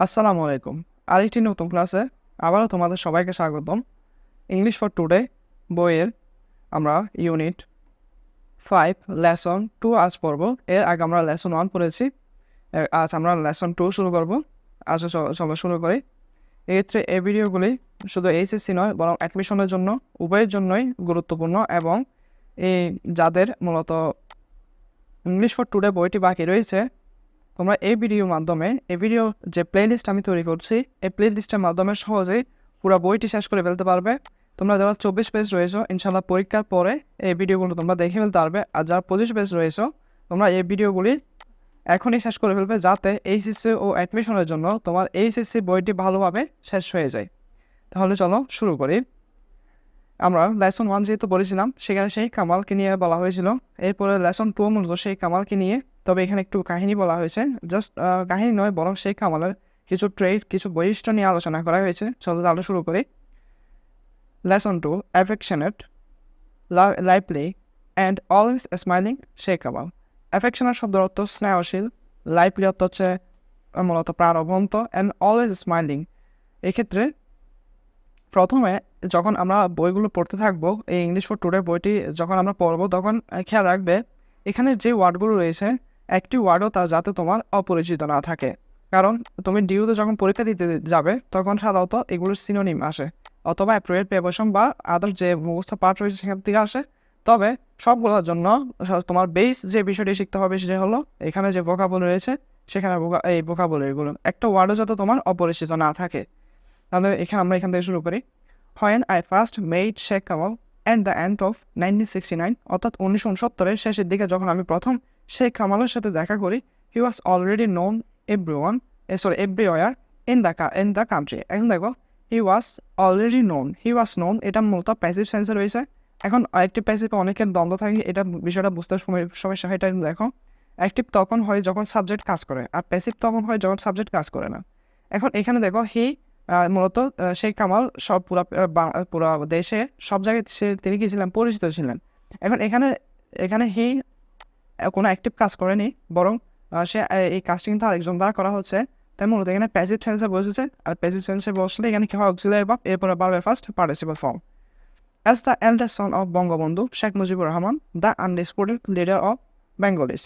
আসসালামু আলাইকুম। আরেকটি নতুন ক্লাসে আবারও তোমাদের সবাইকে স্বাগতম। ইংলিশ ফর টুডে বইয়ের আমরা ইউনিট 5 লেসন 2 আজ পড়ব। এর আগে আমরা লেসন 1 পড়েছি। আজ আমরা লেসন 2 শুরু করব। আজ চলো শুরু করি। এক্ষেত্রে এই ভিডিওগুলি শুধু এইচএসসি নয় বরং অ্যাডমিশনের জন্য উভয়ের জন্যই গুরুত্বপূর্ণ এবং এই যাদের মূলত ইংলিশ ফর টুডে বইটি বাকি রয়েছে তোমরা এই ভিডিও যে প্লেলিস্ট আমি তৈরি করছি এই প্লেলিস্টের মাধ্যমে সহজেই পুরো বইটি শেষ করে ফেলতে পারবে। তোমরা যারা 24 পেজ রয়েছো ইনশাল্লাহ পরীক্ষার পরে এই ভিডিওগুলো তোমরা দেখে ফেলতে পারবে, আর যারা 25 পেজ রয়েছো তোমরা এই ভিডিওগুলি এখনই শেষ করে ফেলবে যাতে এইচএসসি ও অ্যাডমিশনের জন্য তোমার এইচএসসি বইটি ভালোভাবে শেষ হয়ে যায়। তাহলে চলো শুরু করি। আমরা লেসন 1 যেহেতু পড়েছিলাম সেখানে সেই কামালকে নিয়ে বলা হয়েছিল, এরপরে লেসন 2 মূলত সেই কামালকে নিয়ে, তবে এখানে একটু কাহিনী বলা হয়েছে। জাস্ট কাহিনী নয় বরং সেই কামালের কিছু ট্রেড কিছু বৈশিষ্ট্য নিয়ে আলোচনা করা হয়েছে। চলো তাহলে শুরু করি। Lesson 2 affectionate, lively and always smiling Sheikh Kamal. অ্যাফেকশনের শব্দের অর্থ স্নেহশীল, লাইভলি অর্থ হচ্ছে মূলত প্রাণবন্ত, অ্যান্ড অলওয়েজ স্মাইলিং। এক্ষেত্রে প্রথমে যখন আমরা বইগুলো পড়তে থাকবো, এই ইংলিশ ফর টুডে বইটি যখন আমরা পড়বো তখন খেয়াল রাখবে এখানে যে ওয়ার্ডগুলো রয়েছে একটি ওয়ার্ডও তা যাতে তোমার অপরিচিত না থাকে, কারণ তুমি ডিউতে যখন পরীক্ষা দিতে যাবে তখন সাধারণত এগুলোর সিনোনিম আসে অথবা অ্যাপ্রোপ্রিয়েট প্রিপোজিশন বা আদার যে মুখস্থ পার্ট রয়েছে সেখান থেকে আসে। তবে সবগুলোর জন্য তোমার বেস যে বিষয়টি শিখতে হবে সেটা হলো এখানে যে ভোকাবুলারি রয়েছে সেখানে এই ভোকাবুলারিগুলো একটা ওয়ার্ডও যাতে তোমার অপরিচিত না থাকে। তাহলে আমরা এখান থেকে শুরু করি। When I first made Sheikh Kamal at the end of 1969, অর্থাৎ 1969 শেষের দিকে যখন আমি প্রথম শেখ কামালের সাথে দেখা করি, he was already known everywhere in the country. এখন দেখো he was known এটা মূলত প্যাসিভ সেন্সে রয়েছে। এখন অ্যাক্টিভ প্যাসিভে অনেকের দ্বন্দ্ব থাকে, এটা বিষয়টা বুঝতে সমস্যা হয়। এটা দেখো অ্যাক্টিভ তখন হয় যখন সাবজেক্ট কাজ করে আর প্যাসিভ তখন হয় যখন সাবজেক্ট কাজ করে না। এখন এখানে দেখো মূলত শেখ কামাল সব পুরা দেশে সব জায়গায় তিনি কি ছিলেন, পরিচিত ছিলেন। এখন এখানে কোনো অ্যাক্টিভ কাজ করেনি, বরং সে এই কাজটি কিন্তু আরেকজন দ্বারা করা হচ্ছে। তাই মূলত এখানে প্যাসিভ টেন্সে বসেছে, আর প্যাসিভ টেন্সে বসলে এখানে কি হয়, অক্সিলারি ভার্ব, এরপরে ভার্বের first participle form. As the eldest son of Bangabandhu Sheikh Mujibur Rahman, the undisputed leader of Bengalis.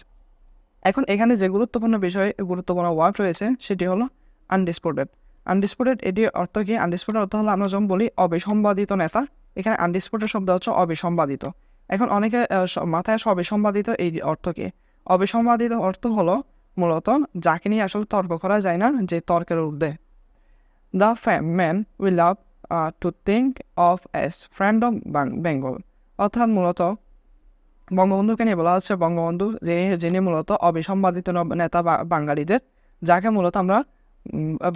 এখন এখানে যে গুরুত্বপূর্ণ ওয়ার্ড রয়েছে সেটি হলো আনডিসপুটেড। আনডিসপুটেড এটির অর্থ কি? আনডিসপুটেড অর্থ হলো আমরা যেমন বলি অবিসম্বাদিত নেতা, এখানে আনডিসপুটেড শব্দ হচ্ছে অবিসম্বাদিত। এখন অনেকে মাথায় আসে অবিসম্বাদিত এই অর্থ কি? অবিসম্বাদিত অর্থ হলো মূলত যাকে নিয়ে আসলে তর্ক করা যায় না, যে তর্কের ঊর্ধ্বে। The man we love to think of as friend of Bengal, অর্থাৎ মূলত বঙ্গবন্ধুকে নিয়ে বলা হচ্ছে বঙ্গবন্ধু যিনি মূলত অবিসম্বাদিত নেতা বাঙালিদের, যাকে মূলত আমরা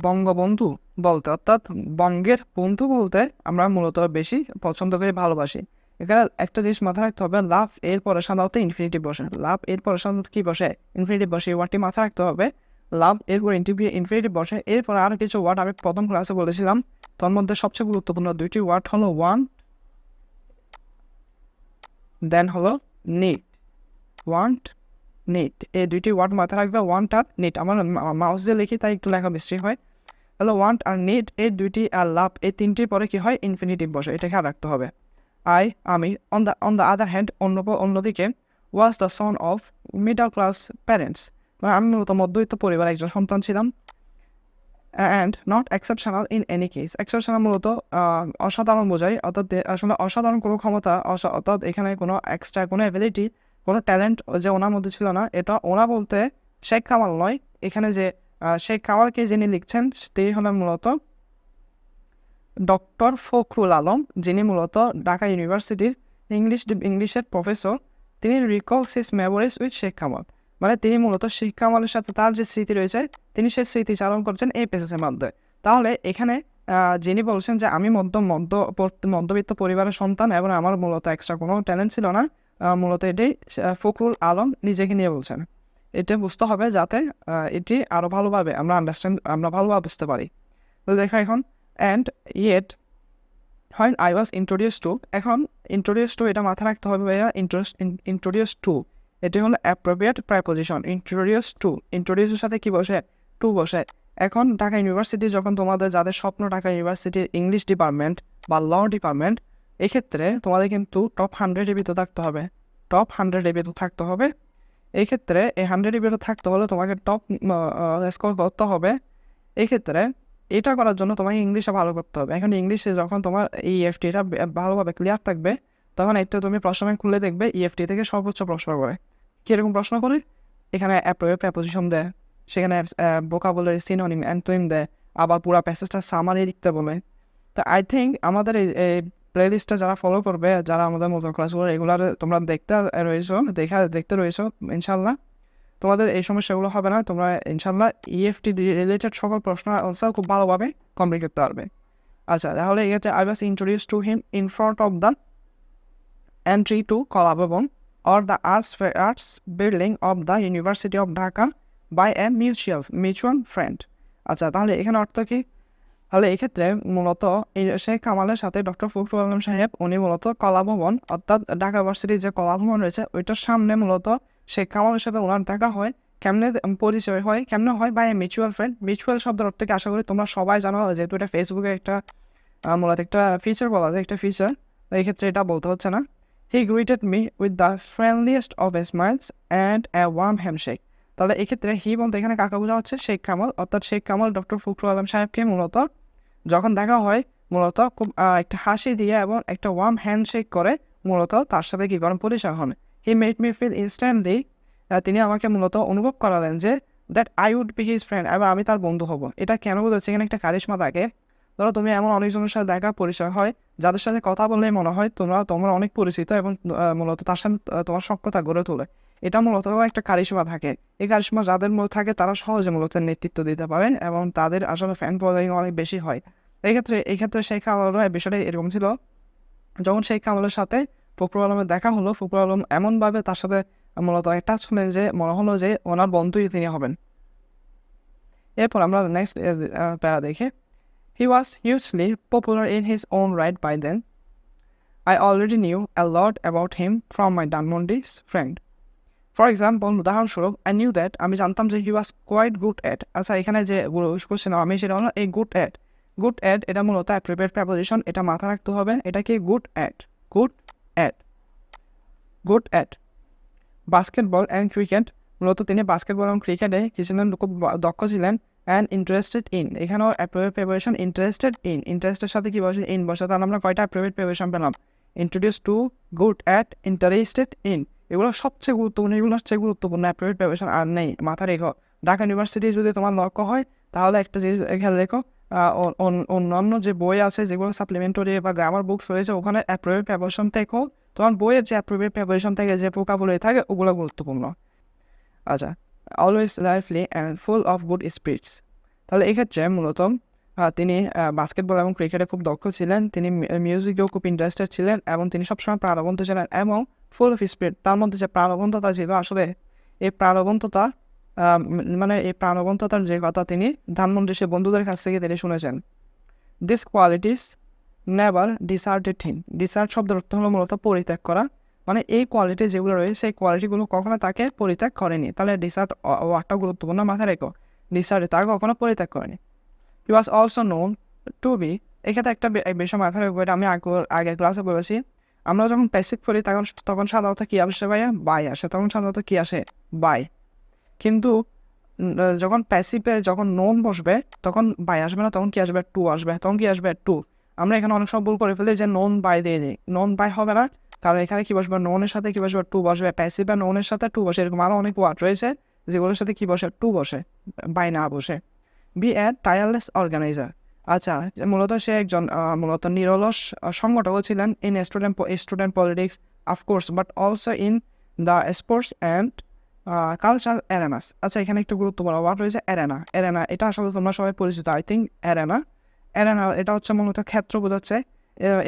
বঙ্গবন্ধু বলতে অর্থাৎ বঙ্গের বন্ধু বলতে আমরা মূলত বেশি পছন্দ করি, ভালোবাসি। এখানে একটা জিনিস মাথায় রাখতে হবে, লাভ এর পরে সাধারণত ইনফিনিটিভ বসে, লাভ এর পরে সাধারণত কী বসে, ইনফিনিটিভ বসে। এই ওয়ার্ডটি মাথায় রাখতে হবে, লাভ এরপর ইনফিনিটিভ বসে। এরপর আরও কিছু ওয়ার্ড আমি প্রথম ক্লাসে বলেছিলাম, তার মধ্যে সবচেয়ে গুরুত্বপূর্ণ দুইটি ওয়ার্ড হলো ওয়ান দেন হলো নিড। ওয়ান্ট, নিড, এই দুইটি ওয়ার্ড মাথায় রাখবে, ওয়ান্ট আর নিড। আমার মাউস দিয়ে লিখি তাই একটু লেখা মিস্টেক হয়। তাহলে ওয়ান্ট আর নিড এই দুইটি, আর লাভ এই তিনটির পরে কি হয়, ইনফিনিটিভ বসে, এটা খেয়াল রাখতে হবে। আমি অন দ্য আদার হ্যান্ড অন্যদিকে was the son of middle class parents, মানে আমি মূলত মধ্যবিত্ত পরিবারের একজন সন্তান ছিলাম। And not exceptional in any case, exceptional মূলত অসাধারণ বোঝায়, অর্থাৎ আসলে অসাধারণ কোনো ক্ষমতা, অর্থাৎ এখানে কোনো এক্সট্রা কোনো অ্যাবিলিটি, কোনো ট্যালেন্ট যে ওনার মধ্যে ছিল না। এটা ওনা বলতে শেখ কামাল নয়, এখানে যে শেখ কামালকে যিনি লিখছেন তিনি হলেন মূলত ডক্টর ফখরুল আলম, যিনি মূলত ঢাকা ইউনিভার্সিটির ইংলিশের প্রফেসর। তিনি recalls his memories with Sheikh Kamal, মানে তিনি মূলত শেখ কামালের সাথে তার যে স্মৃতি রয়েছে তিনি সেই স্মৃতি চালন করছেন এই পেজের মাধ্যমে। তাহলে এখানে যিনি বলছেন যে আমি মধ্যবিত্ত পরিবারের সন্তান এবং আমার মূলত এক্সট্রা কোনো ট্যালেন্ট ছিল না, মূলত এটি ফখরুল আলম নিজেকে নিয়ে বলছেন। এটা বুঝতে হবে যাতে এটি আরও ভালোভাবে আমরা ভালোভাবে বুঝতে পারি। তো দেখো এখন and yet when I was introduced to, এখন introduced to এটা মাথায় রাখতে হবে ভাইয়া, introduced to এটি হলো appropriate preposition। introduced to, introduce এর সাথে কি বসে, টু বসে। এখন ঢাকা ইউনিভার্সিটি যখন তোমাদের যাদের স্বপ্ন ঢাকা ইউনিভার্সিটির ইংলিশ ডিপার্টমেন্ট বা ল ডিপার্টমেন্ট, এক্ষেত্রে তোমাদের কিন্তু টপ 100-এর ভিতর থাকতে হবে, টপ 100-এর ভিতর থাকতে হবে। এই ক্ষেত্রে এই 100-এর ভিতর থাকতে হলে তোমাকে টপ স্কোর করতে হবে। এই ক্ষেত্রে এটা করার জন্য তোমাকে ইংলিশে ভালো করতে হবে। এখন ইংলিশে যখন তোমার ইএফটিটা ভালোভাবে ক্লিয়ার থাকবে, তখন একটা তুমি প্রশ্ন ব্যাংক খুলে দেখবে ইএফটি থেকে সর্বোচ্চ প্রশ্ন করে। কীরকম প্রশ্ন করে? এখানে অ্যাপ্রোপ্রিয়েট প্রেপোজিশন দেয়, সেখানে ভোকাবুলারি, সিনোনিম, অ্যান্টোনিম দেয়, আবার পুরো প্যাসেজটা সামারি লিখতে বলে। তো আই থিঙ্ক আমাদের এই প্লেলিস্টটা যারা ফলো করবে, যারা আমাদের মতো ক্লাসগুলো রেগুলার তোমরা দেখতে রয়েছো ইনশাল্লাহ তোমাদের এই সমস্যাগুলো হবে না। তোমরা ইনশাল্লাহ ইএফটি রিলেটেড সকল প্রশ্ন আনসার খুব ভালোভাবে কমপ্লিট করতে পারবে। আচ্ছা, তাহলে এক্ষেত্রে I was introduce to him in front of the entry to Kalabhavan or the arts building of the University of Dhaka by a mutual friend. আচ্ছা, তাহলে এখানে অর্থ কি? তাহলে এক্ষেত্রে মূলত শেখ কামালের সাথে ডক্টর ফখরুল আলম সাহেব উনি মূলত কলাভবন অর্থাৎ ঢাকা ইউনিভার্সিটির যে কলাভবন রয়েছে ওইটার সামনে মূলত শেখ কামালের সাথে ওনার দেখা হয়। কেমনে পরিচয় হয়, কেমনে হয়? By a mutual friend. Mutual শব্দের অর্থকে আশা করি তোমরা সবাই জানো, যেহেতু এটা ফেসবুকে একটা মূলত একটা ফিচার বলা যায়, একটা ফিচার। এই ক্ষেত্রে এটা বলতে হচ্ছে না। He greeted me with the friendliest of smiles and a warm handshake. তাহলে এক্ষেত্রে হি বলতে এখানে কাকা বোঝা হচ্ছে? শেখ কামাল। অর্থাৎ শেখ কামাল ডক্টর ফখরুল আলম সাহেবকে মূলত যখন দেখা হয় মূলত খুব একটা হাসি দিয়ে এবং একটা ওয়ার্ম হ্যান্ডশেক করে মূলত তার সাথে কী করেন? পরিচয় হন। He made me feel instantly, তিনি আমাকে মূলত অনুভব করালেন যে that I would be his friend, এবং আমি তার বন্ধু হব। এটা কেন বোঝাচ্ছে? এখানে একটা কারিশমা থাকে। ধরো তুমি এমন অনেকজনের সাথে দেখা পরিচয় হয় যাদের সাথে কথা বললেই মনে হয় তোমরা অনেক পরিচিত এবং মূলত তার সাথে তোমার সখ্যতা গড়ে তোলে। এটা মূলত একটা কারিশমা থাকে। এই কারিশমা যাদের মধ্যে থাকে তারা সহজে মূলত নেতৃত্ব দিতে পারেন এবং তাদের আসলে ফ্যান ফলোয়িং অনেক বেশি হয়। এই ক্ষেত্রে শেখ কামালেরও বিষয়টা এরকম ছিল। যখন শেখ কামালের সাথে ফখরুল আলমের দেখা হলো, ফখরুল আলম এমনভাবে তার সাথে মূলত অ্যাটাচ হলেন যে মনে হলো যে ওনার বন্ধুই তিনি হবেন। এরপর আমরা নেক্সট প্যারা দেখি। He was hugely popular in his own right by then. I already knew a lot about him from my Dhanmondi's friend. For example, উদাহরণস্বরূপ, I knew that, আমি জানতাম যে he was quite good at। আচ্ছা, এখানে যে question আমি সেটা হলো এই good at। good at এটা মূলত অ্যাপ্রোপ্রিয়েট প্রেপোজিশন, এটা মাথায় রাখতে হবে। এটা কি? good at, good at, good at। Basketball and cricket, মূলত তিনি বাস্কেটবল এবং ক্রিকেটে কি ছিলেন? খুব দক্ষ ছিলেন। অ্যান্ড ইন্টারেস্টেড ইন, এখানেও অ্যাপ্রোপ্রিয়েট প্রেপোজিশন ইন্টারেস্টেড ইন। ইন্টারেস্টের সাথে কি বসে? ইন বসে। তাহলে আমরা কয়টা অ্যাপ্রোপ্রিয়েট প্রেপোজিশন পেলাম? Introduce two, good at, interested in. এগুলো সবচেয়ে গুরুত্বপূর্ণ, এগুলো হচ্ছে গুরুত্বপূর্ণ অ্যাপ্রোপ্রিয়েট প্রেপোজিশন। আর নেই, মাথা রেখো। ঢাকা ইউনিভার্সিটি যদি তোমার লক্ষ্য হয় তাহলে একটা জিনিস খেয়াল রেখো, অন্যান্য যে বই আছে যেগুলো সাপ্লিমেন্টারি বা গ্রামার বুকস রয়েছে ওখানে অ্যাপ্রোপ্রিয়েট প্রেপোজিশন থেকেও তোমার বইয়ের যে অ্যাপ্রোপ্রিয়েট প্রেপোজিশন থেকে যে ভোকাবুলারি থাকে ওগুলো গুরুত্বপূর্ণ। আচ্ছা, always lively and full of good spirits. তাহলে এক্ষেত্রে মূলত তিনি বাস্কেটবল এবং ক্রিকেটে খুব দক্ষ ছিলেন। তিনি মিউজিকেও খুব ইন্টারেস্টেড ছিলেন এবং তিনি সবসময় প্রাণবন্ত ছিলেন এবং ফুল অফ স্পিরিট। তার মধ্যে যে প্রাণবন্ততা ছিল, আসলে এই প্রাণবন্ততা মানে এই প্রাণবন্ততার যে কথা তিনি ধানমন্ডি সে বন্ধুদের কাছ থেকে তিনি শুনেছেন। This qualities never deserted him. Desert শব্দের অর্থ হলো মূলত পরিত্যাগ করা। মানে এই কোয়ালিটি যেগুলো রয়েছে সেই কোয়ালিটিগুলো কখনো তাকে পরিত্যাগ করেনি। তাহলে ডিসার্ট ওয়ার্ডটা গুরুত্বপূর্ণ, মাথায় রেখো। ডিসার্ট তাকে কখনো পরিত্যাগ করেনি। He was also known to be, এক্ষেত্রে একটা বিষয় মাথায় রাখবো, এটা আমি আগে ক্লাসে বলেছি। আমরা যখন প্যাসিভ করি তখন সাধারণত কী আসে ভাইয়া? বাই আসে। তখন সাধারণত কী আসে? বাই। কিন্তু যখন প্যাসিভে যখন নোন বসবে তখন বাই আসবে না, তখন কি আসবে? টু আসবে। তখন কি আসবে? টু। আমরা এখানে অনেক সব ভুল করে ফেলি যে নোন বাই দিয়ে দিই। নোন বাই হবে না, কারণ এখানে কি বসবে? নোনের সাথে কি বসবে? টু বসবে। প্যাসিভ বা নোনের সাথে টু বসে। এরকম আরও অনেক ওয়ার্ড রয়েছে যেগুলোর সাথে কি বসে? টু বসে, বাই না বসে। Be a tireless organiser. আচ্ছা, মূলত সে একজন মূলত নিরলস সংগঠক ছিলেন in student politics of course, but also in the sports and culture arenas. আচ্ছা, এখানে একটু গুরুত্বপূর্ণ ওয়ার্ড রয়েছে অ্যারেনা। অ্যারেনা এটা আসলে তোমরা সবাই পরিচিত, আই থিঙ্ক। অ্যারেনা এটা হচ্ছে মূলত ক্ষেত্র বোঝাচ্ছে।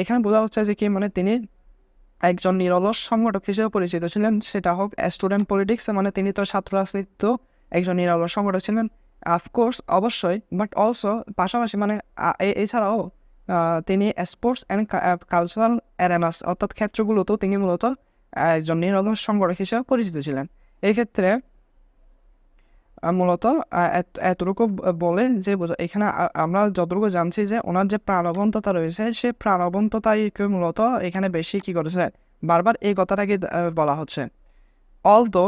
এখানে বোঝা হচ্ছে যে কি, মানে তিনি একজন নিরলস সংগঠক হিসেবে পরিচিত ছিলেন, সেটা হোক স্টুডেন্ট পলিটিক্স, মানে তিনি তো ছাত্র রাজনীতিতে একজন নিরলস সংগঠক ছিলেন, অফকোর্স অবশ্যই, বাট অলসো পাশাপাশি, মানে এছাড়াও তিনি স্পোর্টস অ্যান্ড কালচারাল অ্যারেনাস অর্থাৎ ক্ষেত্রগুলোতেও তিনি মূলত একজন নিরলস সংগঠক হিসেবে পরিচিত ছিলেন। এই ক্ষেত্রে মূলত এতটুকু বলে যে এখানে আমরা যতটুকু জানছি যে ওনার যে প্রাণবন্ততা রয়েছে সে প্রাণবন্ততাকে মূলত এখানে বেশি কী করেছে, বারবার এই কথাটাকে বলা হচ্ছে। অলদো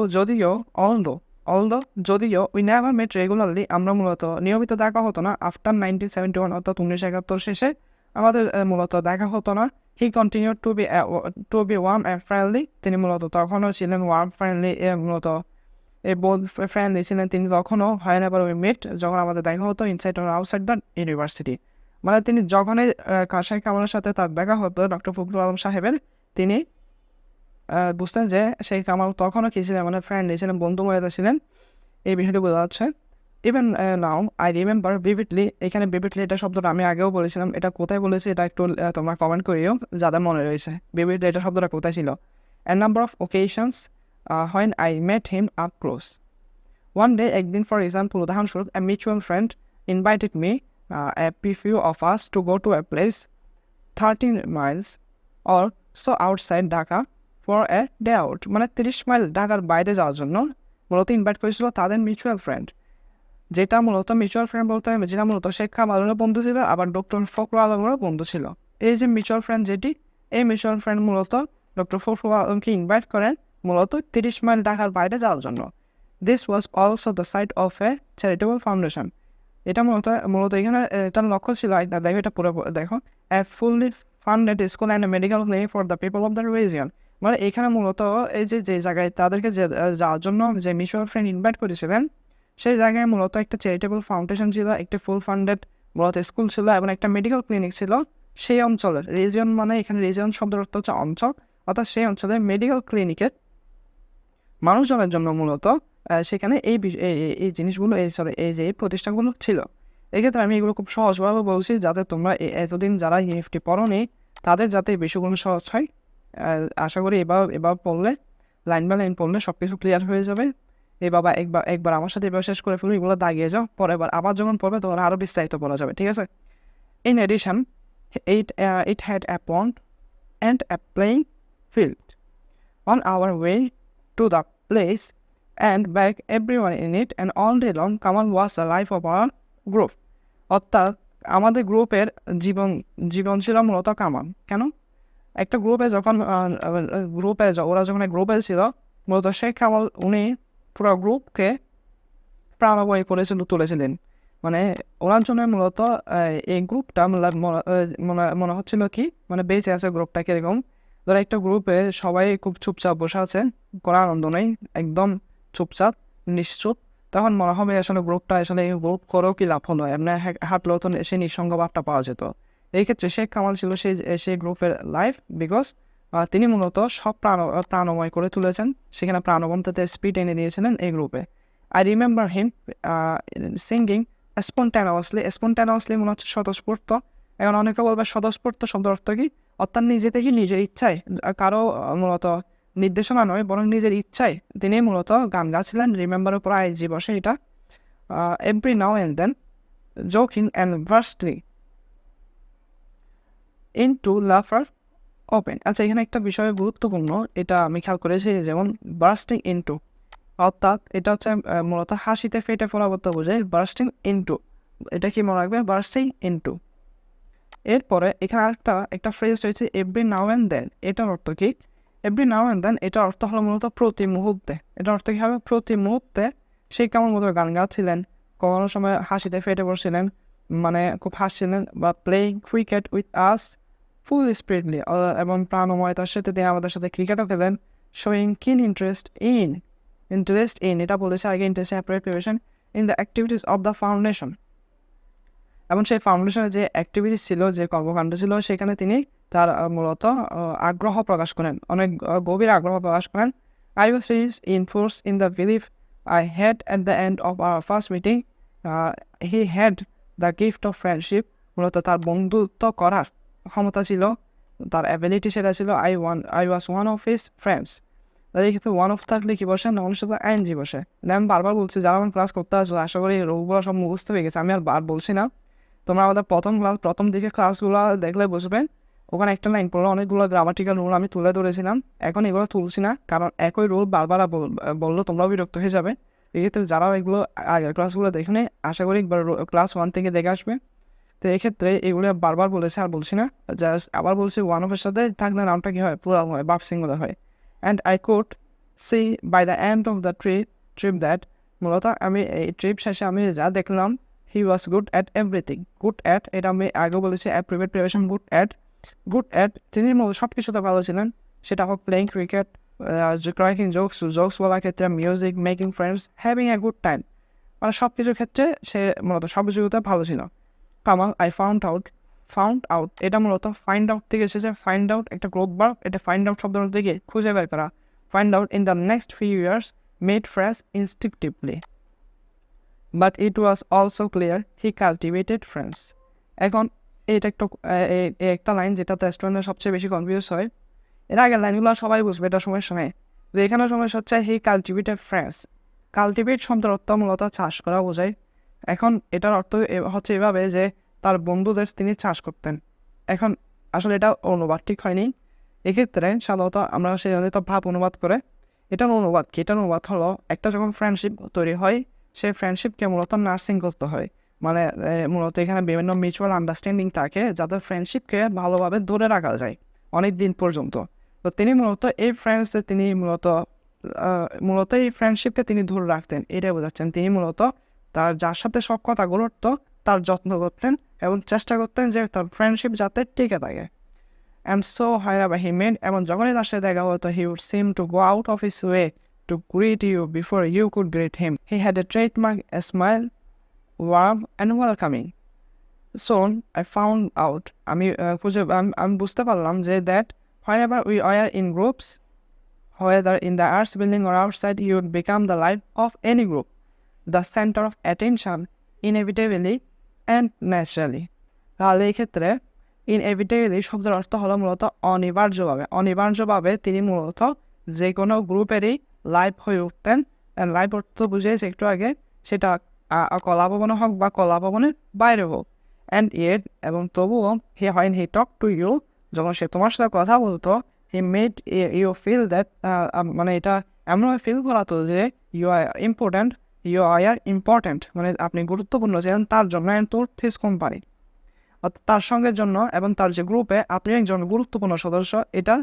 যদিও উই নেভার মেট রেগুলারলি, আমরা মূলত নিয়মিত দেখা হতো না। আফটার 1971 অর্থাৎ 1971 শেষে আমাদের মূলত দেখা হতো না। He continue to be warm and friendly, তিনি মূলত তখনও ছিলেন ওয়ার্ম ফ্রেন্ডলি, মূলত এই বোথ ফ্রেন্ডলি ছিলেন তিনি তখনও। হয় না উই মেট, যখন আমাদের দেখা হতো inside or outside the university, মানে তিনি যখনই কাশাই কামালের সাথে তার দেখা হতো ডক্টর ফখরুল আলম সাহেবের, তিনি বুঝতেন যে সেই কামাল তখনও কী ছিলেন, মানে ফ্রেন্ডলি ছিলেন, বন্ধুময়তা ছিলেন, এই বিষয়টি বোঝা যাচ্ছে। Even now I remember vividly, এখানে ভিভিডলি এটা শব্দটা আমি আগেও বলেছিলাম, এটা কোথায় বলেছি এটা একটু তোমরা কমেন্ট করিও যাদের মনে রয়েছে ভিভিডলি এটা শব্দটা কোথায় ছিল। A number of occasions when I met him up close. One day, একদিন for example, উদাহরণস্বরূপ, a mutual friend invited me, a few of us, to go to a place 13 miles or so outside Dhaka for a day out. মানে 30 mile ঢাকার বাইরে যাওয়ার জন্য মূলত invite করেছিল তাদের মিউচুয়াল ফ্রেন্ড, যেটা মূলত মিউচুয়াল ফ্রেন্ড বলতে যেটা মূলত শেখ কামালেরও বন্ধু ছিল, আবার ডক্টর ফখরুল আলমেরও বন্ধু ছিল। এই যে মিউচুয়াল ফ্রেন্ড যেটি, এই মিউচুয়াল ফ্রেন্ড মূলত ডক্টর ফখরুল আলমকে ইনভাইট করেন মূলত 30 মাইল ঢাকার বাইরে যাওয়ার জন্য। This was also the site of a charitable foundation. এটা মূলত এখানে এটার লক্ষ্য ছিল, দেখো এটা পুরো দেখো, a fully funded school and medical clinic for the people of the region. মানে এখানে মূলত এই যে জায়গায় তাদেরকে যাওয়ার জন্য যে মিউচুয়াল ফ্রেন্ড ইনভাইট করেছিলেন, সেই জায়গায় মূলত একটা চ্যারিটেবল ফাউন্ডেশন ছিল, একটি ফুল ফান্ডেড মূলত স্কুল ছিল এবং একটা মেডিকেল ক্লিনিক ছিল সেই অঞ্চলের। রিজিয়ন মানে এখানে রিজিয়ন শব্দের অর্থ হচ্ছে অঞ্চল, অর্থাৎ সেই অঞ্চলে মেডিকেল ক্লিনিকের মানুষজনের জন্য মূলত সেখানে এই জিনিসগুলো এই যে প্রতিষ্ঠানগুলো ছিল। এক্ষেত্রে আমি এগুলো খুব সহজভাবে বলছি যাতে তোমরা এতদিন যারা ইএফটি পড়োনি তাদের যাতে এই বিষয়গুলো সহজ হয়। আশা করি এবার পড়লে, লাইন বাই লাইন পড়লে সব কিছু ক্লিয়ার হয়ে যাবে। একবার আমার সাথে এবার শেষ করে ফেলবো, এগুলো দাগিয়ে যাও, পরের বার আবার যখন পড়বে তখন আরও বিস্তারিত পড়া যাবে, ঠিক আছে? In addition it had a pond and a playing field. On our way to the place and back, everyone in it, and all day long Kamal was the life of our group. অর্থাৎ আমাদের গ্রুপের জীবন ছিল মূলত কামাল। কেন? একটা গ্রুপে যখন ওরা যখন গ্রুপে ছিল মূলত শেখ কামাল উনি পুরো গ্রুপকে প্রাণবয় তুলেছিলেন। মানে ওনার জন্য মূলত এই গ্রুপটা মনে হচ্ছিল কি, মানে বেঁচে আছে গ্রুপটা কীরকম, ধরো একটা গ্রুপে সবাই খুব চুপচাপ বসে আছে, কোনো আনন্দ নেই, একদম চুপচাপ নিশ্চুপ, তখন মনে হবে আসলে গ্রুপটা আসলে এই গ্রুপ করেও কি লাভ হলো, এমনি হাঁটলেও তো সেই নিঃসঙ্গ ভাবটা পাওয়া যেত। এই ক্ষেত্রে শেখ কামাল ছিল সেই গ্রুপের লাইফ, বিকজ তিনি মূলত সব প্রাণময় করে তুলেছেন, সেখানে প্রাণবন্ততে স্পিড এনে দিয়েছিলেন এই গ্রুপে। আই রিমেম্বার হিম সিঙ্গিং স্পন্টানিয়াসলি মনে হচ্ছে স্বতঃস্ফূর্ত। এখন অনেকে বলবে স্বতঃস্ফূর্ত শব্দ অর্থ কি, অর্থাৎ নিজে থেকে নিজের ইচ্ছায়, কারো মূলত নির্দেশনা নয় বরং নিজের ইচ্ছায় তিনি মূলত গান গাচ্ছিলেন। রিমেম্বারের উপর আইজি বসে এটা। Every now and then joking and ভার্সলি ইনটু লাফার ওপেন। আচ্ছা, এখানে একটা বিষয় গুরুত্বপূর্ণ, এটা আমি খেয়াল করেছি, যেমন বার্স্টিং ইনটু, অর্থাৎ এটা হচ্ছে মূলত হাসিতে ফেটে পড়া বলতে বোঝায়। বার্স্টিং ইনটু, এটা কি মনে রাখবে, বার্স্টিং ইনটু। এরপরে এখানে একটা ফ্রেজ রয়েছে এভরি নাও অ্যান্ড দেন। এটার অর্থ কি? এভরি নাও অ্যান্ড দেন এটার অর্থ হলো মূলত প্রতি মুহূর্তে। এটার অর্থ কী হবে? প্রতি মুহূর্তে সেই কেমন মতো গান গাচ্ছিলেন, কোনো সময় হাসিতে ফেটে পড়ছিলেন, মানে খুব হাসছিলেন, বা প্লেইং ক্রিকেট উইথ আস ফুল স্পিরিটলি, এবং প্রাণময়তার সাথে তিনি আমাদের সাথে ক্রিকেটও খেলেন। শোয়িং কিন ইন্টারেস্ট ইন, এটা বলেছে আগে, interest preparation in the activities of the foundation, এবং সেই ফাউন্ডেশনের যে অ্যাক্টিভিটিস ছিল, যে কর্মকাণ্ড ছিল, সেখানে তিনি তার মূলত আগ্রহ প্রকাশ করেন, অনেক গভীর আগ্রহ প্রকাশ করেন। I was enforce in the believe I had at the end of our first meeting, he had the gift of friendship, মূলত তার বন্ধুত্ব করার ক্ষমতা ছিল, তার অ্যাবিলিটি সেটা ছিল। I was one of his friends. তাদের ক্ষেত্রে ওয়ান অফ থাকলে কি বসে, না অনুষ্ঠিত আইনজি বসে। আমি বারবার বলছি, যারা আমার ক্লাস করতে আসলে আশা করি রোগগুলো সব মুখস্থ হয়ে গেছে, আমি আর বলছি না। তোমরা আমাদের প্রথম দিকে ক্লাসগুলো দেখলে বুঝবে, ওখানে একটা লাইন পড়লো, অনেকগুলো গ্রামাটিক্যাল রুল আমি তুলে ধরেছিলাম। এখন এগুলো তুলছি না, কারণ একই রুল বারবার বললো তোমরাও বিরক্ত হয়ে যাবে। এক্ষেত্রে যারা এগুলো আগের ক্লাসগুলো দেখে নেয় আশা করি একবার ক্লাস 1 থেকে দেখে আসবে। তো এক্ষেত্রে এগুলো বারবার বলেছে আর বলছি না, জাস্ট আবার বলছি ওয়ান অফের সাথে থাকলে নামটা কী হয়, প্লুরাল হয়, বাপ সিঙ্গুলার হয়। And I could see by the end of the trip that, মূলত আমি এই ট্রিপ শেষে আমি যা দেখলাম, he was good at everything. Good at এটা আমি আগেও বলেছি, প্রিপারেশন গুড অ্যাট তিনি সব কিছুতে ভালো ছিলেন, সেটা হোক প্লেইং ক্রিকেট, ক্রাইকিং জোকস বলার ক্ষেত্রে, music, making friends, having a good time, মানে সব কিছুর ক্ষেত্রে সে মূলত সব কিছুতে ভালো ছিল। কামাল আই ফাউন্ড আউট এটা মূলত ফাইন্ড আউট থেকে এসেছে। ফাইন্ড আউট একটা গ্রোথ ভার্ব, এটা ফাইন্ড আউট শব্দ থেকে খুঁজে বের করা। Find out in the next few years made friends instinctively, but it was also clear he cultivated friends. এখন এটা একটা লাইন যেটাতে স্টুডেন্টরা সবচেয়ে বেশি কনফিউজ হয়। এর আগের লাইনগুলো সবাই বুঝবে, এটা সমস্যা নেই। যে এখানে সমস্যা হচ্ছে হি কাল্টিভেটেড ফ্রেন্ডস। কাল্টিভেট শব্দের অর্থ মূলত চাষ করা বোঝায়। এখন এটার অর্থ হচ্ছে এভাবে যে তার বন্ধুদের তিনি চাষ করতেন। এখন আসলে এটা অনুবাদ ঠিক হয়নি। এক্ষেত্রে সাধারণত আমরা সেই জন্য ভাব অনুবাদ করে, এটার অনুবাদ কি? এটার অনুবাদ হলো একটা যখন ফ্রেন্ডশিপ তৈরি হয়, সেই ফ্রেন্ডশিপকে মূলত নার্সিং করতে হয়। মানে মূলত এখানে বিভিন্ন মিউচুয়াল আন্ডারস্ট্যান্ডিং থাকে যাতে ফ্রেন্ডশিপকে ভালোভাবে ধরে রাখা যায় অনেক দিন পর্যন্ত। তো তিনি মূলত এই ফ্রেন্ডসদের তিনি মূলত এই ফ্রেন্ডশিপকে তিনি ধরে রাখতেন, এটাই বোঝাচ্ছেন। তিনি মূলত তার যার সাথে সব কথা ঘটতো তার যত্ন করতেন এবং চেষ্টা করতেন যে তার ফ্রেন্ডশিপ যাতে টিকে থাকে। And so whenever he met, এবং যখনই তার সাথে দেখা হতো, he would seem to go out of his way to greet you before you could greet him. He had a trademark, a smile, warm and welcoming. Soon I found out, আমি বুঝতে পারলাম যে that whenever we are in groups, whether in the arts building or outside, you would become the life of any group, the center of attention, inevitably and naturally. তাহলে এই ক্ষেত্রে inevitably শব্দের অর্থ হলো মূলত অনিবার্যভাবে তিনি মূলত যে কোনো গ্রুপেরই লাইভ হয়ে উঠতেন। লাইভ অর্থ বুঝিয়েছে একটু আগে, সেটা কলাভবনে হোক বা কলাভবনের বাইরে হোক। অ্যান্ড ইয়েট এবং তবুও হি টক টু ইউ, যখন সে তোমার সাথে কথা বলতো, he made you feel that, মানে এটা এমনভাবে ফিল করাতো যে ইউ আর ইম্পর্ট্যান্ট, মানে আপনি গুরুত্বপূর্ণ ছিলেন তার জন্য অ্যান্ড টু হিজ কোম্পানি, তার সঙ্গের জন্য এবং তার যে গ্রুপে আপনি একজন গুরুত্বপূর্ণ সদস্য, এটা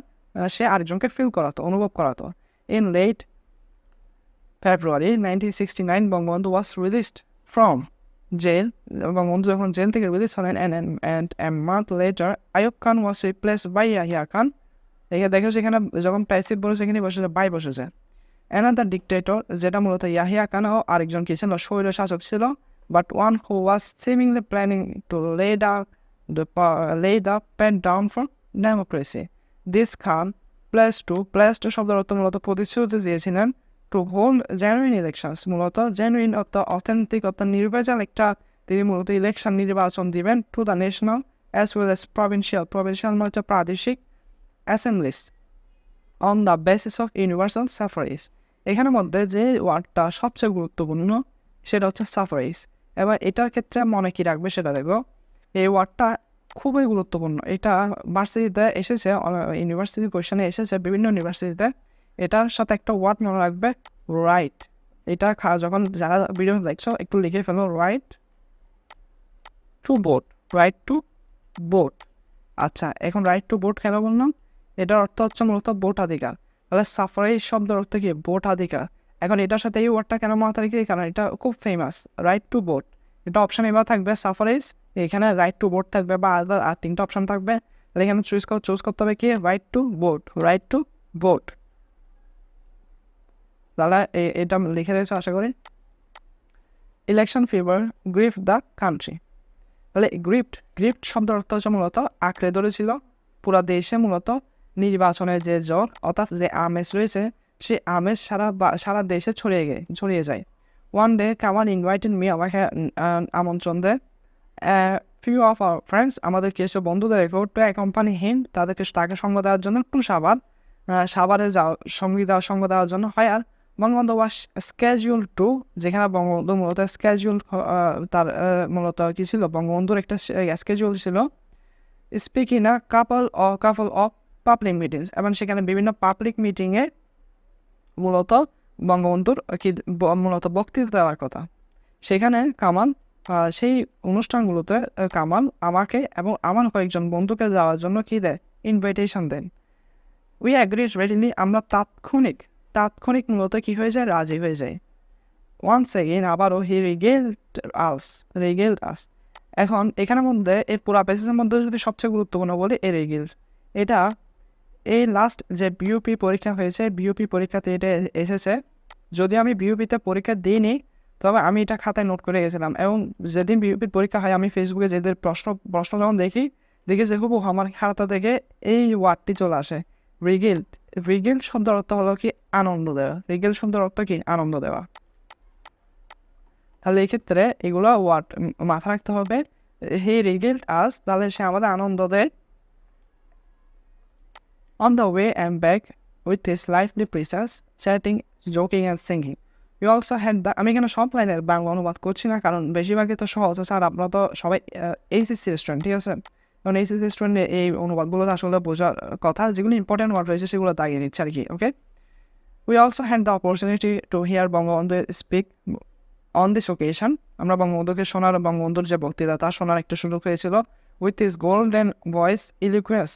সে আরেকজনকে ফিল করাতো, অনুভব করাতো। In late February 1969 Bangabandhu was released from jail, Bangabandhu যখন জেল থেকে রিলিজ হলেন, and a month later Ayub Khan was replaced by Yahya Khan. দেখো সেখানে যখন প্যাসিভ বসেছে এখানে বসেছে বাই বসেছে। অ্যানাদার ডিক্টেটর, যেটা মূলত ইয়াহিয়া খান ও আরেকজন কি ছিল, স্বৈর শাসক ছিল, but one who was seemingly planning to lay the pen down for democracy. This Khan pledged শব্দের অর্থ মূলত প্রতিশ্রুতি দিয়েছিলেন to hold genuine elections, মূলত genuine অর্থ authentic অর্থ নির্বাচন, একটা তিনি মূলত নির্বাচন দিবেন to the national as well as provincial মানে প্রাদেশিক assemblies on the basis of universal suffrage. এখানের মধ্যে যে ওয়ার্ডটা সবচেয়ে গুরুত্বপূর্ণ সেটা হচ্ছে সাফারিজ। এবার এটার ক্ষেত্রে মনে কি রাখবে সেটা দেখো, এই ওয়ার্ডটা খুবই গুরুত্বপূর্ণ। এটা ভার্সিটিতে এসেছে, ইউনিভার্সিটি কোয়েশনে এসেছে বিভিন্ন ইউনিভার্সিটিতে। এটার সাথে একটা ওয়ার্ড মনে রাখবে, রাইট। এটা যখন যারা ভিডিও দেখছো একটু লিখে ফেলো, রাইট টু ভোট। আচ্ছা, এখন রাইট টু ভোট কেন বললাম? এটার অর্থ হচ্ছে মূলত ভোটাধিকার। তাহলে সাফারিজ শব্দের অর্থ কি? ভোটাধিকার। এখন এটার সাথে এই ওয়ার্ডটা কেন মাথা রেখে? কারণ এটা খুব ফেমাস, রাইট টু ভোট। এটা অপশান এবার থাকবে সাফারিজ, এখানে রাইট টু ভোট থাকবে বা আর তিনটা অপশান থাকবে। তাহলে এখানে চুজ করতে হবে কি? Right to vote. তাহলে এটা লিখে রেখেছো আশা করি। Election fever grip the country. তাহলে গ্রিফট শব্দের অর্থ হচ্ছে মূলত আঁকড়ে ধরেছিল। পুরা দেশে মূলত নির্বাচনের যে জ্বর অর্থাৎ যে আমেজ রয়েছে, সেই আমেজ সারা দেশে ছড়িয়ে যায়। ওয়ান ডে কামান ইনভাইটেড মি, আমাকে আমন্ত্রণ দেয়। ফিউ অফ আওয়ার ফ্রেন্ডস, আমাদের কিছু বন্ধুদের টু অ্যাকম্পানি হিম, তাকে সঙ্গ দেওয়ার জন্য টু সাভারে সঙ্গ দেওয়ার জন্য হয়। আর বঙ্গবন্ধু ওয়াজ স্কেজুয়াল টু, যেখানে বঙ্গবন্ধু মূলত স্কেজুয়াল, তার মূলত কী ছিল, বঙ্গবন্ধুর একটা স্কেজুয়াল ছিল, speak in a couple of public meetings, এবং সেখানে বিভিন্ন পাবলিক মিটিংয়ে মূলত বঙ্গবন্ধুর কি মূলত বক্তৃতা দেওয়ার কথা। সেখানে কামাল সেই অনুষ্ঠানগুলোতে কামাল আমাকে এবং আমার কয়েকজন বন্ধুকে যাওয়ার জন্য কি দেয়, ইনভাইটেশন দেন। উই অ্যাগ্রিড রেডিলি, আমরা তাৎক্ষণিক মূলত কি হয়ে যায়, রাজি হয়ে যায়। ওয়ান্স এগেইন আবারও হি রিগেলড আস। এখন এখানের মধ্যে এই পুরা প্যাসেজের মধ্যে যদি সবচেয়ে গুরুত্বপূর্ণ বলি এ রিগেল, এটা এই লাস্ট যে বিউপি পরীক্ষা হয়েছে, বিউপি পরীক্ষাতে এটা এসেছে। যদি আমি বিউপিতে পরীক্ষা দিইনি তবে আমি এটা খাতায় নোট করে গেছিলাম, এবং যেদিন বিউপির পরীক্ষা হয় আমি ফেসবুকে যেদের প্রশ্ন যখন দেখি যে হুবহু আমার খাতা থেকে এই ওয়ার্ডটি চলে আসে, রিগেল। রিগেল শব্দের অর্থ হলো কি, আনন্দ দেওয়া। রিগেল শব্দের অর্থ কি, আনন্দ দেওয়া। তাহলে এই ক্ষেত্রে এগুলো ওয়ার্ড মাথা রাখতে হবে। হি রিগেলড আস, তাহলে সে আমাদের আনন্দ দেয়। On the way and back with his lively presence, chatting, joking and singing. We also had the, আমি এখানে সব লাইনের বাংলা অনুবাদ করছি না, কারণ বেশিরভাগই তো সহজ আছে, আর আপনারা তো সবাই এইচএসসি স্টুডেন্ট, ঠিক আছে? কারণ এইচএসসি স্টুডেন্টের এই অনুবাদগুলো আসলে বোঝার কথা, যেগুলো ইম্পর্টেন্ট ওয়ার্ড রয়েছে সেগুলো দাগিয়ে নিচ্ছে আর কি, ওকে? We also had the opportunity to hear Bangabandhu speak on this occasion. আমরা বঙ্গবন্ধুকে শোনার, বঙ্গবন্ধুর যে বক্তৃতা তা শোনার একটা সুযোগ হয়েছিল। With his golden voice, eloquence,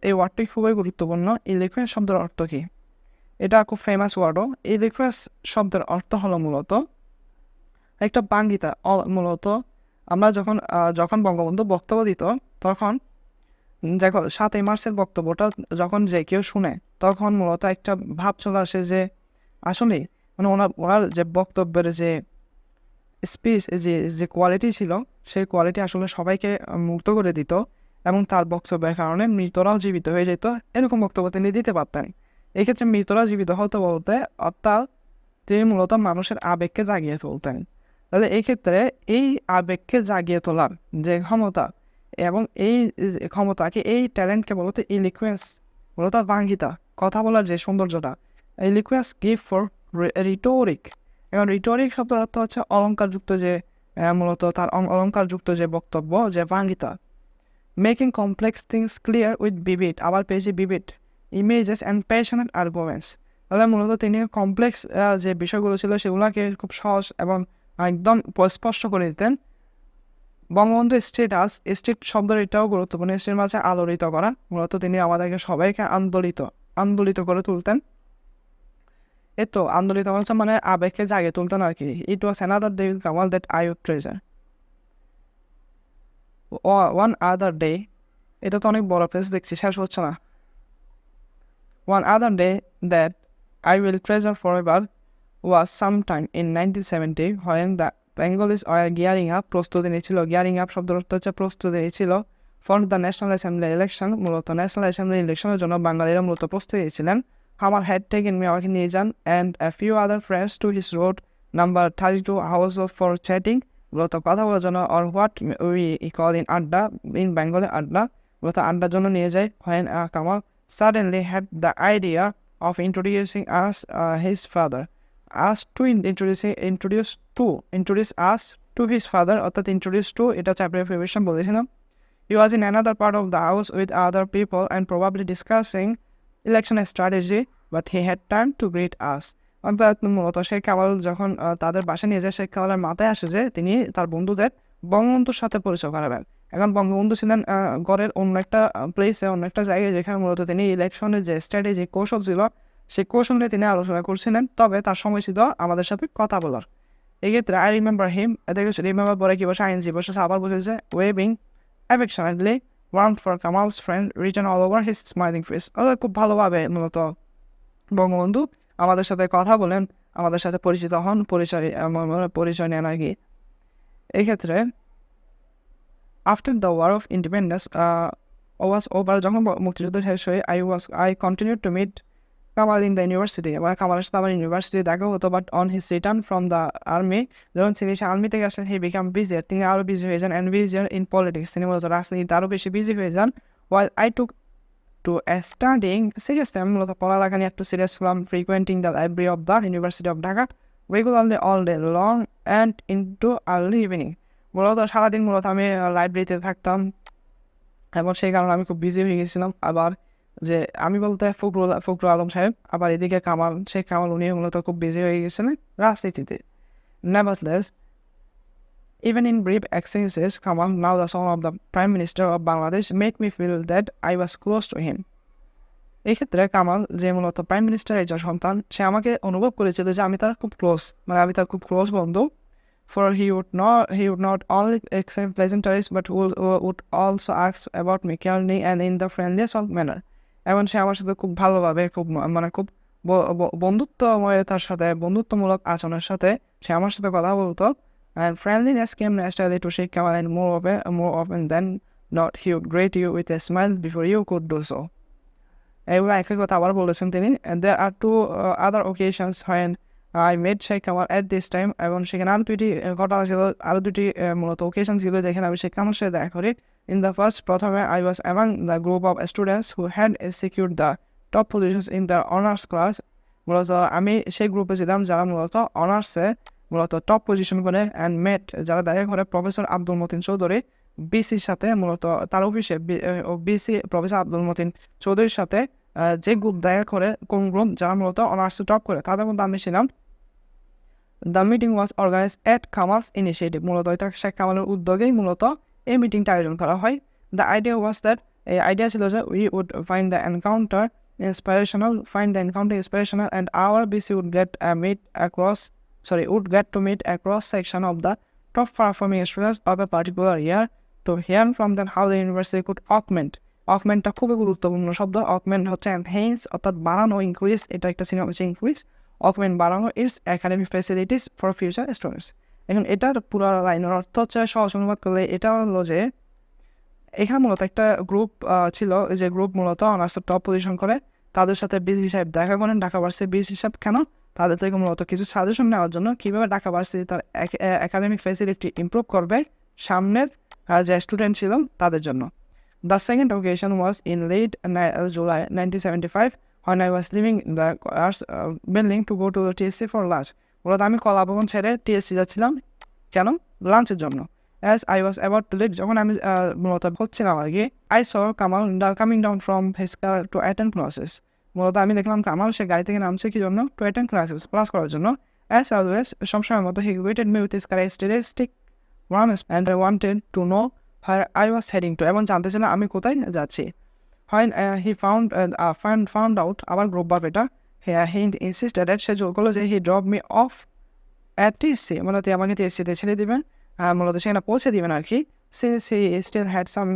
এই ওয়ার্ডটি খুবই গুরুত্বপূর্ণ। eloquence শব্দের অর্থ কী, এটা খুব ফেমাস ওয়ার্ডও। eloquence শব্দের অর্থ হলো মূলত একটা বাঙ্গিতা। মূলত আমরা যখন বঙ্গবন্ধু বক্তব্য দিত তখন, দেখো 7ই মার্চের বক্তব্যটা যখন যে কেউ শুনে তখন মূলত একটা ভাব চলে আসে যে আসলেই মানে ওনার যে বক্তব্যের যে স্পিচ, যে কোয়ালিটি ছিল, সেই কোয়ালিটি আসলে সবাইকে মুগ্ধ করে দিত, এবং তার বক্তব্যের কারণে মৃতরাও জীবিত হয়ে যেত। এরকম বক্তব্য তিনি দিতে পারতেন। এক্ষেত্রে মৃতরা জীবিত হতে বলতে অর্থাৎ তিনি মূলত মানুষের আবেগকে জাগিয়ে তুলতেন। তাহলে এই ক্ষেত্রে এই আবেগকে জাগিয়ে তোলার যে ক্ষমতা, এবং এই ক্ষমতাকে, এই ট্যালেন্টকে মূলত ইলিকুয়েন্স, মূলত বাঙ্গিতা, কথা বলার যে সৌন্দর্যটা, ইলিকুয়েন্স গিভ ফর রিটোরিক। এবং রিটোরিক শব্দের অর্থ হচ্ছে অলঙ্কারযুক্ত যে, মূলত তার অলঙ্কারযুক্ত যে বক্তব্য, যে বাঙ্গিতা। Making complex things clear with vivid, আবার পেয়েছি vivid images and passionate arguments. তাহলে মূলত তিনি কমপ্লেক্স যে বিষয়গুলো ছিল সেগুলোকে খুব সহজ এবং একদম স্পষ্ট করে দিতেন। বঙ্গবন্ধু স্টেট শব্দের এটাও গুরুত্বপূর্ণ, স্টেট মাঝে আলোড়িত করা। মূলত তিনি আমাদেরকে সবাইকে আন্দোলিত করে তুলতেন। এতো আন্দোলিত মানে আবেগকে জাগিয়ে তুলতেন আর কি। It was another day with Kamal that I would treasure. One other day, এটা তো অনেক বড় পেজ দেখছি, শেষ হচ্ছে না। One other day that I will treasure forever was sometime in 1970 when the Bengalis were gearing up, প্রস্তুতি নিচ্ছিল। gearing up শব্দের অর্থ হচ্ছে প্রস্তুতি নিচ্ছিল for the National Assembly election, মূলত ন্যাশনাল অ্যাসেম্বলি ইলেকশনের জন্য বাঙালিরা মূলত প্রস্তুতি নিয়েছিলেন। Hamar had taken me, আমাকে নিয়ে যান, and a few other friends to his road number 32 house for chatting, মূলত কথা বলার জন্য, or what we call in আড্ডা, in Bengali আড্ডা, মূলত আড্ডার জন্য নিয়ে যায়। when Kamal suddenly had the idea of introducing us his father, introduce us to his father, অর্থাৎ introduce to, এটা চ্যাপ্টার প্রিপারেশন বলেছিলাম। He was in another part of the house with other people and probably discussing election strategy, but he had time to greet us. অর্থাৎ মূলত শেখ কামাল যখন তাদের বাসায় নিয়ে যায়, শেখ কামালের মাথায় আসে যে তিনি তার বন্ধুদের বঙ্গবন্ধুর সাথে পরিচয় করাবেন। এখন বঙ্গবন্ধু ছিলেন ঘরের অন্য একটা প্লেসে, অন্য একটা জায়গায়, যেখানে মূলত তিনি ইলেকশনের যে স্ট্র্যাটেজি, কৌশল ছিল, সেই কৌশল নিয়ে তিনি আলোচনা করছিলেন। তবে তার সময় ছিল আমাদের সাথে কথা বলার। এক্ষেত্রে আই রিমেম্বার হিম, এদেরকে রিমেম্বার পরে কি বসে, আইএনজি বসে আবার বসেছে, ওয়েবিং affectionately warm for Kamal's friend written all over his smiling face. খুব ভালোভাবে মূলত বঙ্গবন্ধু আমাদের সাথে কথা বলেন, আমাদের সাথে পরিচিত হন, পরিচয় নেন আর কি। এই ক্ষেত্রে after the war of independence was over, যখন মুক্তিযুদ্ধ শেষ হয়ে I continued to meet Kamal in the university, মানে কামালের সাথে আমার ইউনিভার্সিটি দেখা হতো। But on his return from the army, যখন তিনি আর্মি থেকে আসেন, হি বিকাম বিজি, তিনি আরও বিজি হয়ে যান, অ্যান্ড বিজিয়ার ইন পলিটিক্স, তিনি মূলত রাজনীতিতে আরও বেশি বিজি হয়ে যান। While I took to studying seriously, আমি মূলত পড়ালেখা নিয়ে একটু সিরিয়াস ছিলাম। Frequenting the library of the university of Dhaka regularly all day long and into early evening, মূলত সারাদিন মূলত আমি লাইব্রেরিতে থাকতাম, এবং সেই কারণে আমি খুব বিজি হয়ে গেছিলাম। আবার যে আমি বলতে ফখরুল আলম সাহেব, আবার এদিকে শেখ কামাল উনি মূলত খুব বিজি হয়ে গেছেন রাজনীতিতে। Nevertheless, even in brief exchanges, Kamal, now the son of the Prime Minister of Bangladesh, made me feel that I was close to him. এই ক্ষেত্রে কামাল যে মূলত প্রাইম মিনিস্টার একজন সন্তান, সে আমাকে অনুভব করেছিল যে আমি তার খুব ক্লোজ, মানে আমি তার খুব ক্লোজ বন্ধু। For he would not only accept pleasantries but would also ask about me kindly and in the friendliest of manner. এবং সে আমার সাথে খুব ভালোভাবে, খুব মানে খুব বন্ধুত্বময়, তার সাথে বন্ধুত্বমূলক আচরণের সাথে সে আমার সাথে কথা বলতো। And friendliness came naturally to Sheikh Kamal, and more often than not he would greet you with a smile before you could do so. এবং একই কথা আবার বলেছেন তিনি, there are two other occasions when I met Sheikh Kamal at this time, এবং সেখানে আরও দুটি ঘটনা ছিল, আরও দুটি মূলত occasion ছিল যেখানে আমি শেখ কামালের সাথে দেখা করি। In the first, প্রথমে I was among the group of students who had secured the top positions in the honors class. মূলত আমি সেই গ্রুপে ছিলাম যারা মূলত অনার্সে মূলত টপ পজিশন করে, অ্যান্ড মেট যারা দেখা করে প্রফেসর আব্দুল মতিন চৌধুরী বিসির সাথে, মূলত তার অফিসে বিসি প্রফেসর আব্দুল মতিন চৌধুরীর সাথে যে গ্রুপ দেখা করে, কোন গ্রুপ যারা মূলত অনার্সে টপ করে, তাদের মধ্যে আমি ছিলাম। The meeting was organise at Kamal's initiative, মূলত এটা শেখ কামালের উদ্যোগেই মূলত এই মিটিংটা আয়োজন করা হয়। দ্য আইডিয়া ওয়াজ দ্যাট, এই আইডিয়া ছিল যে we would find the encounter inspirational, and our BC would get to meet a cross section of the top performing students of a particular year to hear from them how the university could augmentটা খুবই গুরুত্বপূর্ণ শব্দ। augment হচ্ছে enhance, অর্থাৎ বাড়ানো, increase, এটা একটা cinema হচ্ছে increase, augment বাড়ানো its academic facilities for future students। এখন এটার পুরো লাইনের অর্থ হচ্ছে, সহজ অনুবাদ করলে এটা হলো যে এখানে মূলত একটা গ্রুপ ছিল, যে গ্রুপ মূলত অনার্সের টপ পজিশন করে, তাদের সাথে বিসি সাহেব দেখা করেন। ঢাকা ভার্সিটি বিসি সাহেব কেন, তাদের থেকে মূলত কিছু সাজেশন নেওয়ার জন্য, কীভাবে ঢাকা ভার্সিটি তার একাডেমিক ফ্যাসিলিটি ইমপ্রুভ করবে সামনের যে স্টুডেন্ট ছিল তাদের জন্য। The second occasion was in late July 1975 when I was leaving the building to go to the TSC for lunch। মূলত আমি কলাভবন ছেড়ে টিএসসি যাচ্ছিলাম, কেন, লাঞ্চের জন্য। As I was about to leave, যখন আমি মূলত হচ্ছিলাম আর কি, I saw Kamal coming down from his car to attend classes। মূলত আমি দেখলাম কামাল সে গাড়ি থেকে নামছে কি জন্য, to attend classes, ক্লাস করার জন্য। As always, সবসময় মতো he greeted me with his characteristic warmth and I wanted to know where I was heading to, এবং জানতে ছিলাম আমি কোথায় যাচ্ছি। When he found out আবার গ্রুপ ভার্ব এটা, he insisted that, সে জোর করলো যে he dropped me off at TSC, মূলত আমাকে TSC-তে ছেড়ে দিবেন, মূলত সেখানে পৌঁছে দিবেন আর কি। since he still had some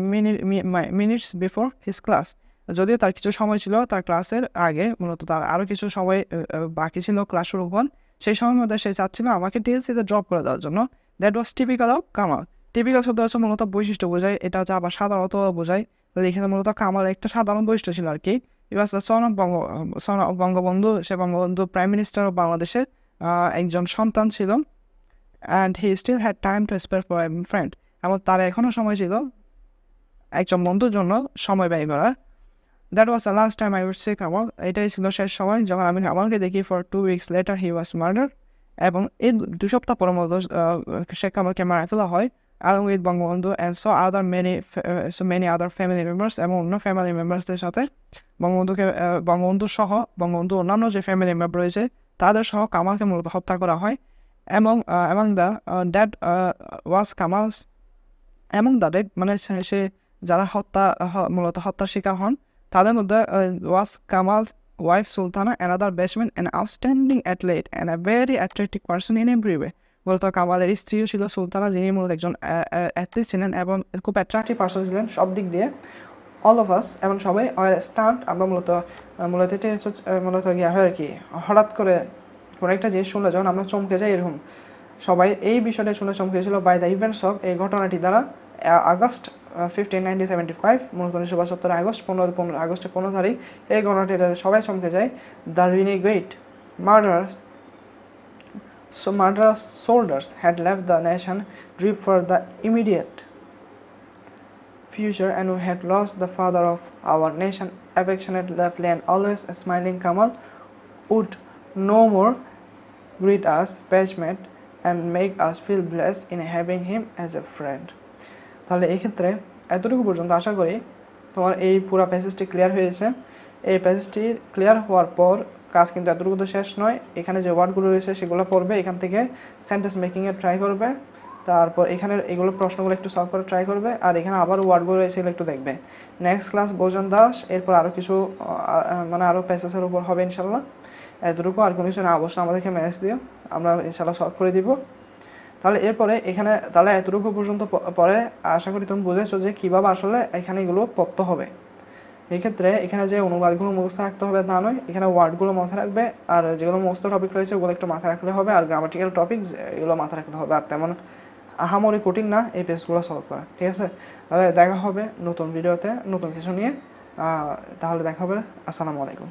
minutes before his class, যদিও তার কিছু সময় ছিল তার ক্লাসের আগে, মূলত তার আরও কিছু সময় বাকি ছিল ক্লাস শুরু হওয়ার, সেই সময়ের মধ্যে সে চাচ্ছিল আমাকে টিএসসিতে ড্রপ করে দেওয়ার জন্য। That was typical of Kamal. Typical শব্দ হচ্ছে মূলত বৈশিষ্ট্য বোঝায়, এটা হচ্ছে আবার সাধারণত বোঝায়। তো এখানে মূলত কামাল একটা সাধারণ বৈশিষ্ট্য ছিল আর কি। He was the son of Bangabandhu, সে বঙ্গবন্ধু প্রাইম মিনিস্টার অফ বাংলাদেশের একজন সন্তান ছিল। And he still had time to spend for a friend, এবং তার এখনও সময় ছিল একজন বন্ধুর জন্য সময় ব্যয় করা। That was the last time I would see Kamal, এটাই ছিল শেষ সময় যখন আমি কামালকে দেখি। For 2 weeks later he was murder, এবং এই 2 সপ্তাহ পর মতো শেখ কামালকে মারা ফেলা হয়, along with Bangabandhu and many other family members, এবং অন্য ফ্যামিলি মেম্বার্সদের সাথে, বঙ্গবন্ধু সহ বঙ্গবন্ধু অন্যান্য যে ফ্যামিলি মেম্বার রয়েছে তাদের সহ কামালকে মূলত হত্যা করা হয়। এবং দ্যাট ওয়াজ কামালস, এবং তাদের মানে সে যারা মূলত হত্যার শিকার হন তাদের মধ্যে was Kamal's wife Sultana, another batsman, an outstanding athlete and a very attractive person in every way। মূলত কামালের স্ত্রীও ছিল সুলতানা, যিনি মূলত একজন অ্যাথলিট ছিলেন এবং খুব অ্যাট্রাক্টিভ পার্সন ছিলেন সব দিক দিয়ে। অল অফ আস, এবং সবাই স্টার্ট, আমরা মূলত এটা হচ্ছে মূলত গিয়া হয় আর কি, হঠাৎ করে কোনো একটা জিনিস শুনলে যখন আমরা চমকে যাই, এরকম সবাই এই বিষয়টা শুনে চমকেছিল বাই দ্য ইভেন্টস অফ, এই ঘটনাটি দ্বারা। আগস্ট 15, 1975, মূলত 1972 আগস্টের 15 তারিখ এই ঘটনাটি সবাই চমকে যায়। The renegade murderous soldiers had left the nation drift for the immediate future, and we had lost the father of our nation, affectionate, lovely and always smiling Kamal would no more greet us, passionate, and make us feel blessed in having him as a friend। তাহলে এই ক্ষেত্রে এতটুকু পর্যন্ত আশা করি তোমার এই পুরো প্যাসেজটি clear হয়েছে। এই পেজটি ক্লিয়ার হওয়ার পর কাজ কিন্তু এতটুকু শেষ নয়, এখানে যে ওয়ার্ডগুলো রয়েছে সেগুলো পড়বে, এখান থেকে সেন্টেন্স মেকিংয়ে ট্রাই করবে, তারপর এখানে এগুলো প্রশ্নগুলো একটু সলভ করে ট্রাই করবে, আর এখানে আবার ওয়ার্ডগুলো রয়েছে একটু দেখবে। নেক্সট ক্লাস বোজন দাস, এরপর আরও কিছু মানে আরও পেজেসের উপর হবে ইনশাল্লাহ। এতটুকু, আর কোনো কিছু না অবশ্যই আমাদেরকে মেসেজ দিও, আমরা ইনশাল্লাহ সলভ করে দিব। তাহলে এরপরে এখানে তাহলে এতটুকু পর্যন্ত পরে আশা করি তুমি বুঝেছো যে কীভাবে আসলে এখানে এগুলো পড়তে হবে। এই ক্ষেত্রে এখানে যে অনুবাদগুলো মুখস্থ রাখতে হবে তা নয়, এখানে ওয়ার্ডগুলো মাথায় রাখবে, আর যেগুলো মুখস্থ টপিক রয়েছে ওগুলো একটু মাথায় রাখলে হবে, আর গ্রামাটিক্যাল টপিক এগুলো মাথায় রাখতে হবে, আর তেমন আহামরি কঠিন না এই পেজগুলো সলভ করা। ঠিক আছে, তাহলে দেখা হবে নতুন ভিডিওতে নতুন কিছু নিয়ে। তাহলে দেখা হবে। আসসালামু আলাইকুম।